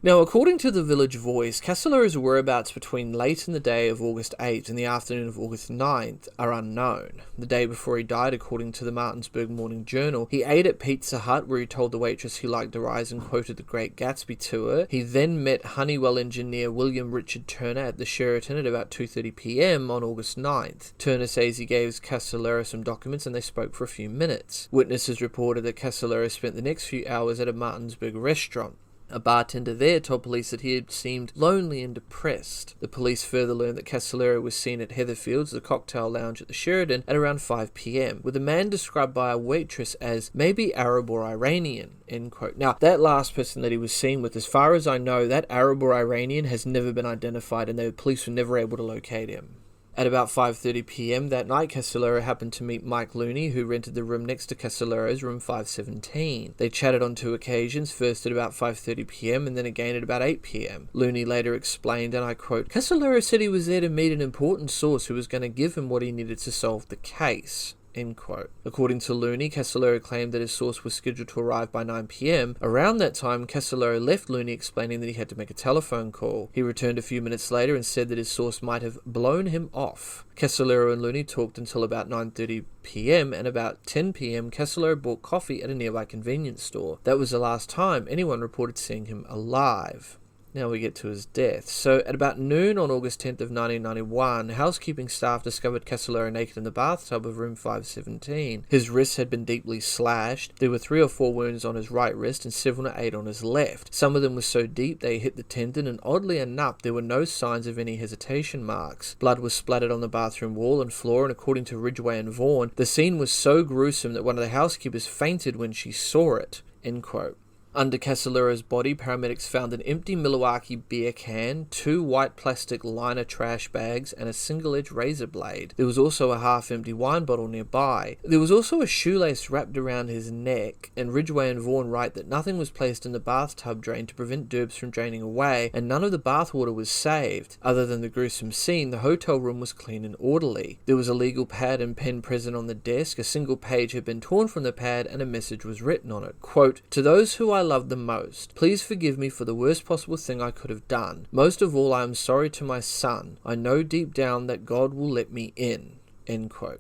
Now, according to the Village Voice, Casolaro's whereabouts between late in the day of August 8th and the afternoon of August 9th are unknown. The day before he died, according to the Martinsburg Morning Journal, he ate at Pizza Hut where he told the waitress he liked the rise and quoted The Great Gatsby to her. He then met Honeywell engineer William Richard Turner at the Sheraton at about 2:30 p.m. on August 9th. Turner says he gave Casolaro some documents and they spoke for a few minutes. Witnesses reported that Casolaro spent the next few hours at a Martinsburg restaurant. A bartender there told police that he had seemed lonely and depressed. The police further learned that Casolaro was seen at Heatherfield's, the cocktail lounge at the Sheraton, at around 5 p.m, with a man described by a waitress as maybe Arab or Iranian, end quote. Now, that last person that he was seen with, as far as I know, that Arab or Iranian has never been identified and the police were never able to locate him. At about 5:30 p.m. that night, Casaloro happened to meet Mike Looney, who rented the room next to Casaloro's, room 517. They chatted on 2 occasions, first at about 5:30 p.m. and then again at about 8 p.m. Looney later explained, and I quote, "Casaloro said he was there to meet an important source who was going to give him what he needed to solve the case." End quote. According to Looney, Casaloro claimed that his source was scheduled to arrive by 9 p.m. Around that time, Casaloro left Looney explaining that he had to make a telephone call. He returned a few minutes later and said that his source might have blown him off. Casaloro and Looney talked until about 9:30 p.m. and about 10 p.m. Casaloro bought coffee at a nearby convenience store. That was the last time anyone reported seeing him alive. Now we get to his death. So at about noon on August 10th of 1991, housekeeping staff discovered Casaloro naked in the bathtub of room 517. His wrists had been deeply slashed. There were 3 or 4 wounds on his right wrist and 7 or 8 on his left. Some of them were so deep they hit the tendon, and oddly enough, there were no signs of any hesitation marks. Blood was splattered on the bathroom wall and floor, and according to Ridgway and Vaughan, the scene was so gruesome that one of the housekeepers fainted when she saw it. End quote. Under Casaloro's body, paramedics found an empty Milwaukee beer can, 2 white plastic liner trash bags, and a single-edged razor blade. There was also a half-empty wine bottle nearby. There was also a shoelace wrapped around his neck, and Ridgway and Vaughan write that nothing was placed in the bathtub drain to prevent derbs from draining away, and none of the bathwater was saved. Other than the gruesome scene, the hotel room was clean and orderly. There was a legal pad and pen present on the desk. A single page had been torn from the pad, and a message was written on it. Quote, "To those who I love the most, please forgive me for the worst possible thing I could have done. Most of all, I am sorry to my son. I know deep down that God will let me in." End quote.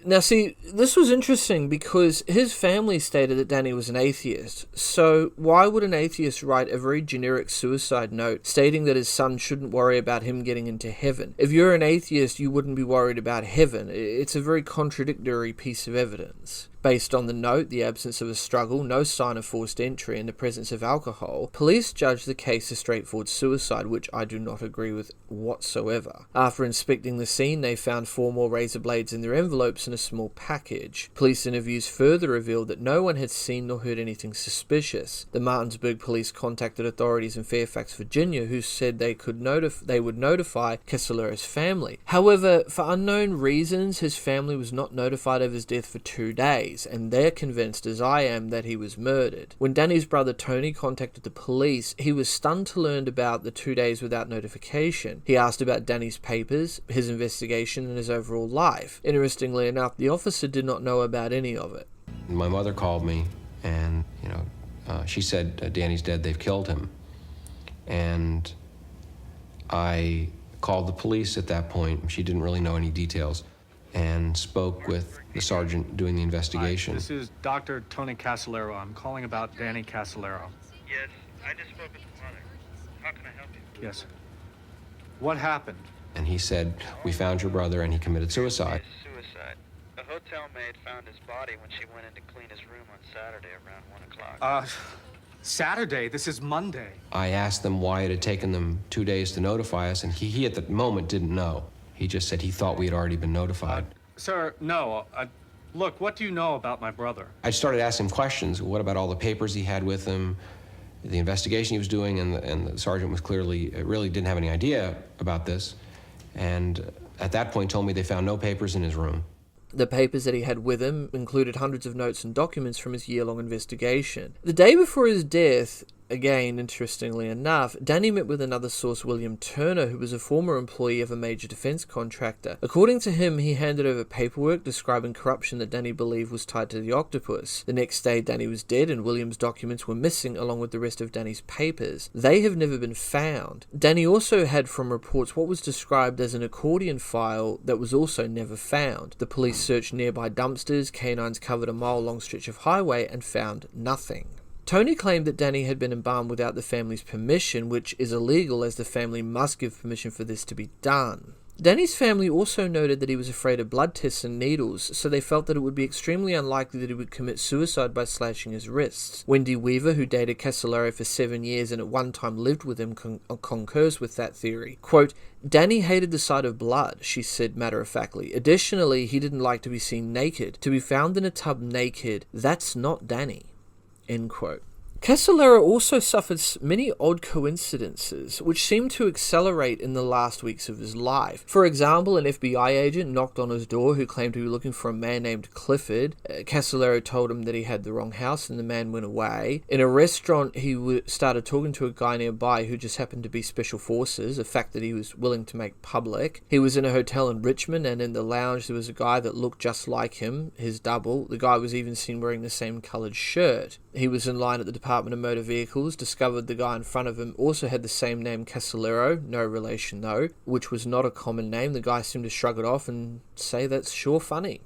Now see, this was interesting because his family stated that Danny was an atheist. So why would an atheist write a very generic suicide note stating that his son shouldn't worry about him getting into heaven? If you're an atheist, you wouldn't be worried about heaven. It's a very contradictory piece of evidence. Based on the note, the absence of a struggle, no sign of forced entry, and the presence of alcohol, police judged the case a straightforward suicide, which I do not agree with whatsoever. After inspecting the scene, they found 4 more razor blades in their envelopes and a small package. Police interviews further revealed that no one had seen nor heard anything suspicious. The Martinsburg police contacted authorities in Fairfax, Virginia, who said they would notify Casaloro's family. However, for unknown reasons, his family was not notified of his death for 2 days. And they're convinced, as I am, that he was murdered. When Danny's brother Tony contacted the police, he was stunned to learn about the 2 days without notification. He asked about Danny's papers, his investigation, and his overall life. Interestingly enough, the officer did not know about any of it. My mother called me, and she said, "Danny's dead, they've killed him." And I called the police at that point. She didn't really know any details, and spoke with the sergeant doing the investigation. Hi, this is Dr. Tony Casolaro. I'm calling about Danny Casolaro. Yes, I just spoke with his mother. How can I help you? Yes. What happened? And he said, "We found your brother and he committed suicide." Suicide. A hotel maid found his body when she went in to clean his room on Saturday around 1 o'clock. Saturday? This is Monday. I asked them why it had taken them 2 days to notify us, and he at the moment didn't know. He just said he thought we had already been notified. Sir, no. Look, what do you know about my brother? I started asking him questions. What about all the papers he had with him, the investigation he was doing, and the sergeant was really didn't have any idea about this. And at that point told me they found no papers in his room. The papers that he had with him included hundreds of notes and documents from his year-long investigation. The day before his death, again, interestingly enough, Danny met with another source, William Turner, who was a former employee of a major defense contractor. According to him, he handed over paperwork describing corruption that Danny believed was tied to the Octopus. The next day, Danny was dead, and William's documents were missing, along with the rest of Danny's papers. They have never been found. Danny also had from reports what was described as an accordion file that was also never found. The police searched nearby dumpsters, canines covered a mile-long stretch of highway, and found nothing. Tony claimed that Danny had been embalmed without the family's permission, which is illegal as the family must give permission for this to be done. Danny's family also noted that he was afraid of blood tests and needles, so they felt that it would be extremely unlikely that he would commit suicide by slashing his wrists. Wendy Weaver, who dated Casolaro for 7 years and at one time lived with him, concurs with that theory. Quote, "Danny hated the sight of blood," she said matter-of-factly. "Additionally, he didn't like to be seen naked. To be found in a tub naked, that's not Danny." End quote. Casolaro also suffered many odd coincidences, which seemed to accelerate in the last weeks of his life. For example, an FBI agent knocked on his door who claimed to be looking for a man named Clifford. Casolaro told him that he had the wrong house and the man went away. In a restaurant, he started talking to a guy nearby who just happened to be Special Forces, a fact that he was willing to make public. He was in a hotel in Richmond, and in the lounge there was a guy that looked just like him, his double. The guy was even seen wearing the same coloured shirt. He was in line at the Department of Motor Vehicles, discovered the guy in front of him also had the same name, Casolaro, no relation though, which was not a common name. The guy seemed to shrug it off and say that's sure funny.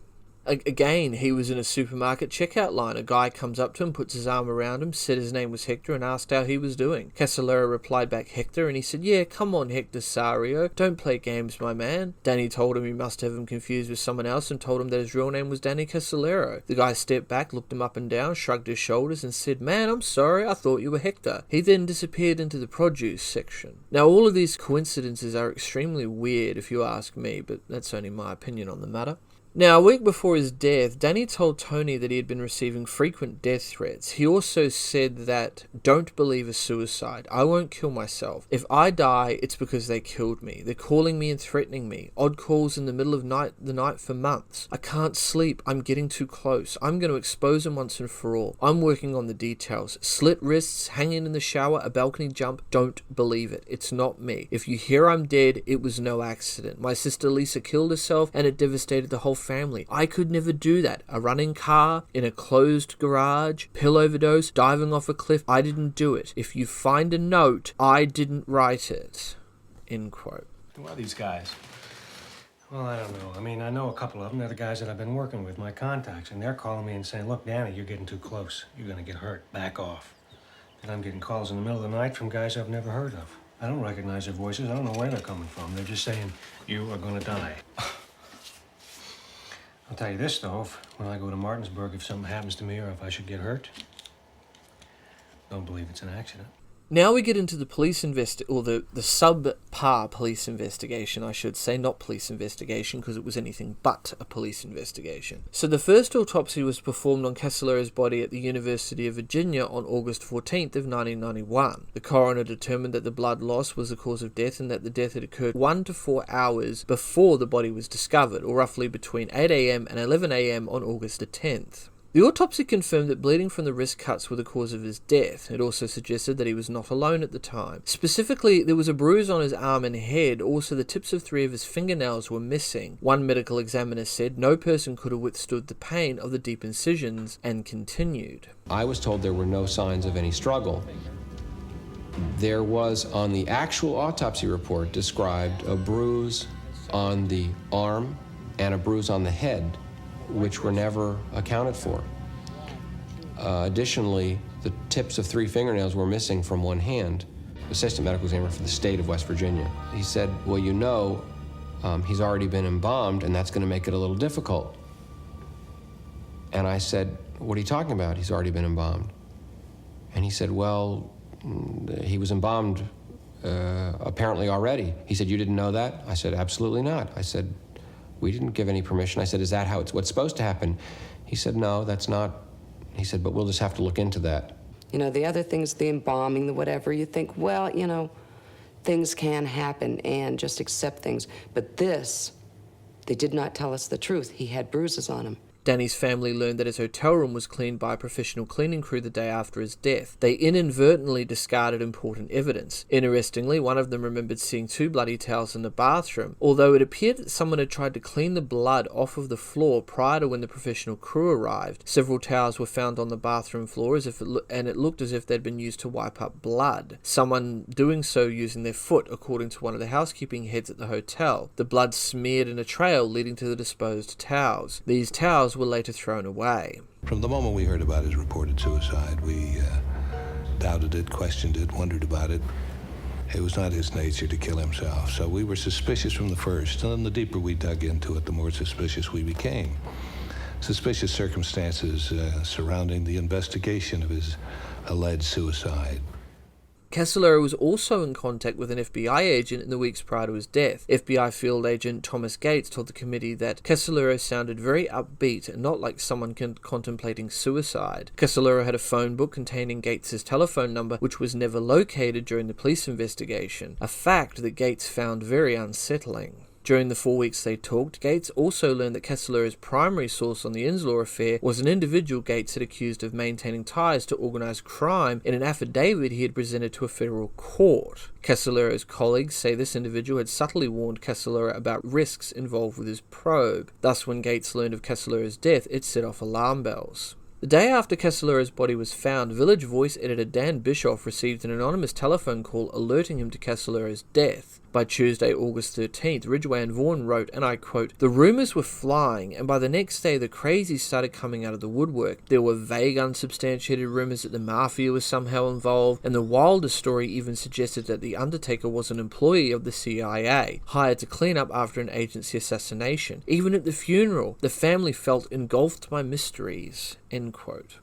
Again, he was in a supermarket checkout line. A guy comes up to him, puts his arm around him, said his name was Hector, and asked how he was doing. Casolaro replied back Hector, and he said, "Yeah, come on, Hector Sario, don't play games, my man." Danny told him he must have him confused with someone else and told him that his real name was Danny Casolaro. The guy stepped back, looked him up and down, shrugged his shoulders, and said, "Man, I'm sorry, I thought you were Hector." He then disappeared into the produce section. Now, all of these coincidences are extremely weird if you ask me, but that's only my opinion on the matter. Now, a week before his death, Danny told Tony that he had been receiving frequent death threats. He also said that, "Don't believe a suicide. I won't kill myself. If I die, it's because they killed me. They're calling me and threatening me. Odd calls in the middle of the night for months. I can't sleep. I'm getting too close. I'm going to expose them once and for all. I'm working on the details. Slit wrists, hanging in the shower, a balcony jump. Don't believe it. It's not me. If you hear I'm dead, it was no accident. My sister Lisa killed herself and it devastated the whole family. I could never do that. A running car, in a closed garage, pill overdose, diving off a cliff. I didn't do it. If you find a note, I didn't write it." End quote. Who are these guys? Well, I don't know. I mean, I know a couple of them. They're the guys that I've been working with, my contacts, and they're calling me and saying, "Look, Danny, you're getting too close. You're going to get hurt. Back off." And I'm getting calls in the middle of the night from guys I've never heard of. I don't recognize their voices. I don't know where they're coming from. They're just saying, "You are going to die." I'll tell you this, though, when I go to Martinsburg, if something happens to me or if I should get hurt, don't believe it's an accident. Now we get into the police the subpar police investigation, I should say, not police investigation, because it was anything but a police investigation. So the first autopsy was performed on Casolaro's body at the University of Virginia on August 14th of 1991. The coroner determined that the blood loss was the cause of death and that the death had occurred 1 to 4 hours before the body was discovered, or roughly between 8 a.m. and 11 a.m. on August the 10th. The autopsy confirmed that bleeding from the wrist cuts were the cause of his death. It also suggested that he was not alone at the time. Specifically, there was a bruise on his arm and head. Also, the tips of 3 of his fingernails were missing. One medical examiner said no person could have withstood the pain of the deep incisions, and continued. I was told there were no signs of any struggle. There was, on the actual autopsy report, described a bruise on the arm and a bruise on the head, which were never accounted for. Additionally, the tips of 3 fingernails were missing from one hand. Assistant medical examiner for the state of West Virginia. He said, "Well, you know, he's already been embalmed, and that's going to make it a little difficult." And I said, "What are you talking about? He's already been embalmed." And he said, "Well, he was embalmed apparently already." He said, "You didn't know that?" I said, "Absolutely not." I said, "We didn't give any permission." I said, "Is that what's supposed to happen?" He said, "No, that's not." He said, "But we'll just have to look into that." You know, the other things, the embalming, the whatever, you think, well, you know, things can happen and just accept things. But this, they did not tell us the truth. He had bruises on him. Danny's family learned that his hotel room was cleaned by a professional cleaning crew the day after his death. They inadvertently discarded important evidence. Interestingly, one of them remembered seeing 2 bloody towels in the bathroom, although it appeared that someone had tried to clean the blood off of the floor prior to when the professional crew arrived. Several towels were found on the bathroom floor and it looked as if they'd been used to wipe up blood. Someone doing so using their foot, according to one of the housekeeping heads at the hotel. The blood smeared in a trail leading to the disposed towels. These towels were later thrown away. From the moment we heard about his reported suicide, we doubted it, questioned it, wondered about it. It was not his nature to kill himself, so we were suspicious from the first, and then the deeper we dug into it, the more suspicious we became. Suspicious circumstances surrounding the investigation of his alleged suicide. Casaloro was also in contact with an FBI agent in the weeks prior to his death. FBI field agent Thomas Gates told the committee that Casaloro sounded very upbeat and not like someone contemplating suicide. Casaloro had a phone book containing Gates's telephone number, which was never located during the police investigation, a fact that Gates found very unsettling. During the 4 weeks they talked, Gates also learned that Casaloro's primary source on the Inslaw affair was an individual Gates had accused of maintaining ties to organized crime in an affidavit he had presented to a federal court. Casaloro's colleagues say this individual had subtly warned Casaloro about risks involved with his probe. Thus, when Gates learned of Casaloro's death, it set off alarm bells. The day after Casaloro's body was found, Village Voice editor Dan Bischoff received an anonymous telephone call alerting him to Casaloro's death. By Tuesday, August 13th, Ridgway and Vaughan wrote, and I quote, "The rumours were flying, and by the next day the crazies started coming out of the woodwork. There were vague, unsubstantiated rumours that the mafia was somehow involved, and the wildest story even suggested that the Undertaker was an employee of the CIA, hired to clean up after an agency assassination. Even at the funeral, the family felt engulfed by mysteries." End quote.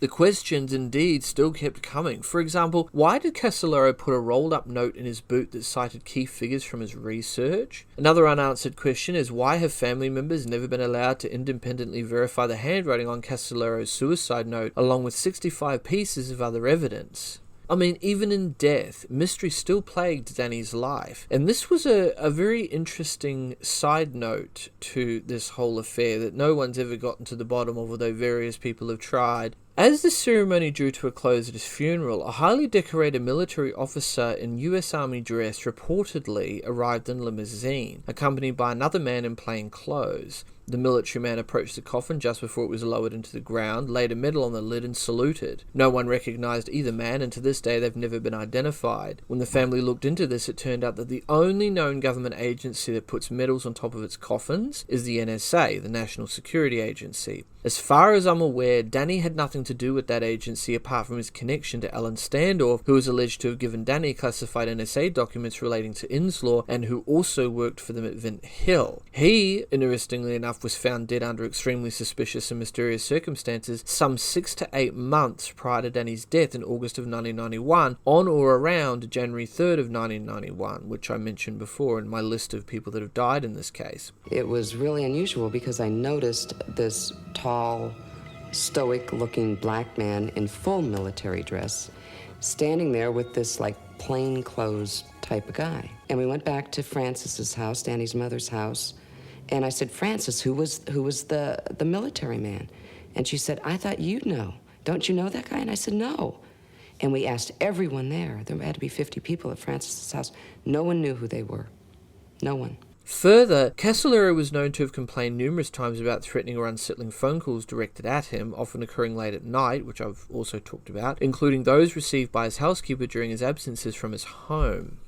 The questions indeed still kept coming. For example, why did Casolaro put a rolled-up note in his boot that cited key figures from his research? Another unanswered question is why have family members never been allowed to independently verify the handwriting on Casolaro's suicide note along with 65 pieces of other evidence? I mean, even in death, mystery still plagued Danny's life. And this was a very interesting side note to this whole affair that no one's ever gotten to the bottom of, although various people have tried. As the ceremony drew to a close at his funeral, a highly decorated military officer in US Army dress reportedly arrived in limousine, accompanied by another man in plain clothes. The military man approached the coffin just before it was lowered into the ground, laid a medal on the lid and saluted. No one recognized either man, and to this day they've never been identified. When the family looked into this, it turned out that the only known government agency that puts medals on top of its coffins is the NSA, the National Security Agency. As far as I'm aware, Danny had nothing to do with that agency apart from his connection to Alan Standorf, who was alleged to have given Danny classified NSA documents relating to Inslaw and who also worked for them at Vint Hill. He, interestingly enough, was found dead under extremely suspicious and mysterious circumstances some 6 to 8 months prior to Danny's death in August of 1991, on or around January 3rd of 1991, which I mentioned before in my list of people that have died in this case. It was really unusual because I noticed this tall, stoic-looking black man in full military dress standing there with this, like, plainclothes type of guy. And we went back to Francis's house, Danny's mother's house, and I said, "Francis, who was the military man?" And she said, "I thought you'd know. Don't you know that guy?" And I said, "No." And we asked everyone there. There had to be 50 people at Francis's house. No one knew who they were. No one. Further, Casolaro was known to have complained numerous times about threatening or unsettling phone calls directed at him, often occurring late at night, which I've also talked about, including those received by his housekeeper during his absences from his home.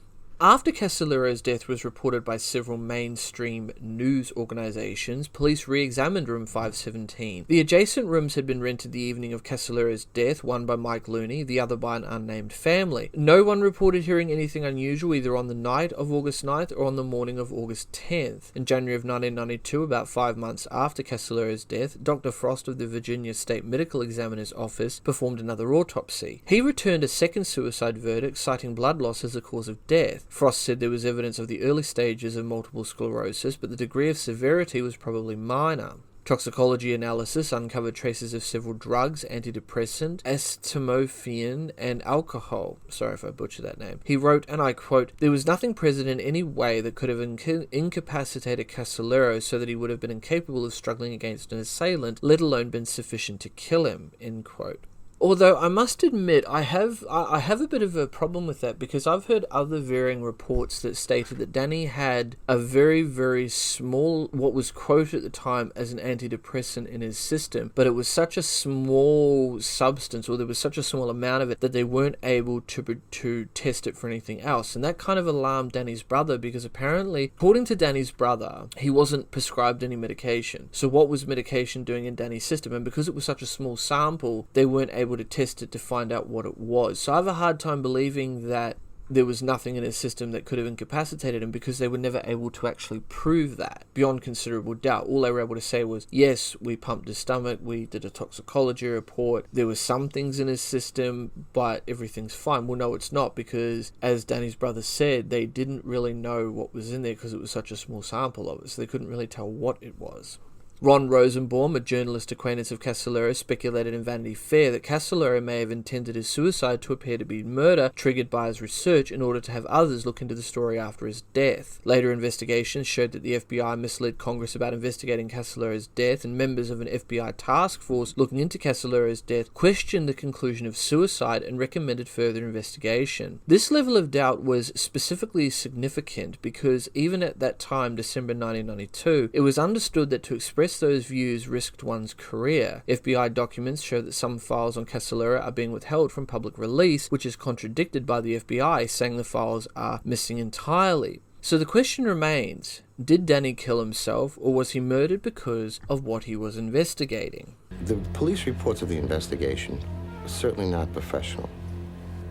After Casolaro's death was reported by several mainstream news organizations, police re-examined room 517. The adjacent rooms had been rented the evening of Casolaro's death, one by Mike Looney, the other by an unnamed family. No one reported hearing anything unusual either on the night of August 9th or on the morning of August 10th. In January of 1992, about 5 months after Casolaro's death, Dr. Frost of the Virginia State Medical Examiner's Office performed another autopsy. He returned a second suicide verdict, citing blood loss as the cause of death. Frost said there was evidence of the early stages of multiple sclerosis, but the degree of severity was probably minor. Toxicology analysis uncovered traces of several drugs, antidepressant, acetaminophen, and alcohol. Sorry if I butchered that name. He wrote, and I quote, "There was nothing present in any way that could have incapacitated Casolaro so that he would have been incapable of struggling against an assailant, let alone been sufficient to kill him." End quote. Although I must admit, I have a bit of a problem with that, because I've heard other varying reports that stated that Danny had a very, very small, what was quoted at the time as an antidepressant in his system, but it was such a small substance, or there was such a small amount of it, that they weren't able to test it for anything else. And that kind of alarmed Danny's brother, because apparently, according to Danny's brother, he wasn't prescribed any medication. So what was medication doing in Danny's system? And because it was such a small sample, they weren't able to test it to find out what it was. So I have a hard time believing that there was nothing in his system that could have incapacitated him, because they were never able to actually prove that beyond considerable doubt. All they were able to say was, yes, we pumped his stomach, we did a toxicology report, there were some things in his system, but everything's fine. Well, no, it's not, because as Danny's brother said, they didn't really know what was in there because it was such a small sample of it, so they couldn't really tell what it was. Ron Rosenbaum, a journalist acquaintance of Casolaro, speculated in Vanity Fair that Casolaro may have intended his suicide to appear to be murder triggered by his research in order to have others look into the story after his death. Later investigations showed that the FBI misled Congress about investigating Casolaro's death, and members of an FBI task force looking into Casolaro's death questioned the conclusion of suicide and recommended further investigation. This level of doubt was specifically significant because even at that time, December 1992, it was understood that to express those views risked one's career. FBI documents show that some files on Casolaro are being withheld from public release, which is contradicted by the FBI saying the files are missing entirely. So the question remains, did Danny kill himself, or was he murdered because of what he was investigating? The police reports of the investigation are certainly not professional.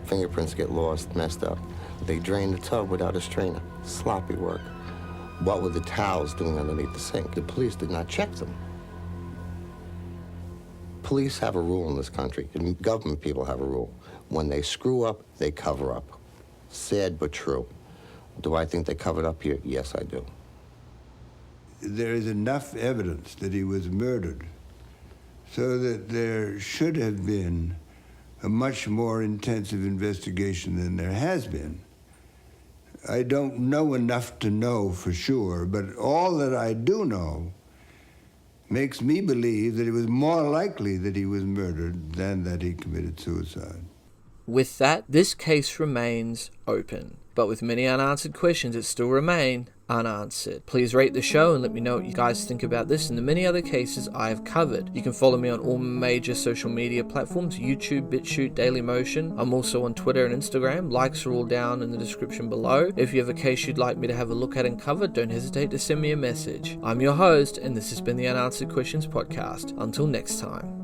Fingerprints get lost, messed up. They drain the tub without a strainer. Sloppy work. What were the towels doing underneath the sink? The police did not check them. Police have a rule in this country, and government people have a rule. When they screw up, they cover up. Sad but true. Do I think they covered up here? Yes, I do. There is enough evidence that he was murdered so that there should have been a much more intensive investigation than there has been. I don't know enough to know for sure, but all that I do know makes me believe that it was more likely that he was murdered than that he committed suicide. With that, this case remains open, but with many unanswered questions that still remain unanswered. Please rate the show and let me know what you guys think about this and the many other cases I have covered. You can follow me on all major social media platforms, YouTube, BitChute, Dailymotion. I'm also on Twitter and Instagram. Likes are all down in the description below. If you have a case you'd like me to have a look at and cover, don't hesitate to send me a message. I'm your host, and this has been the Unanswered Questions Podcast. Until next time.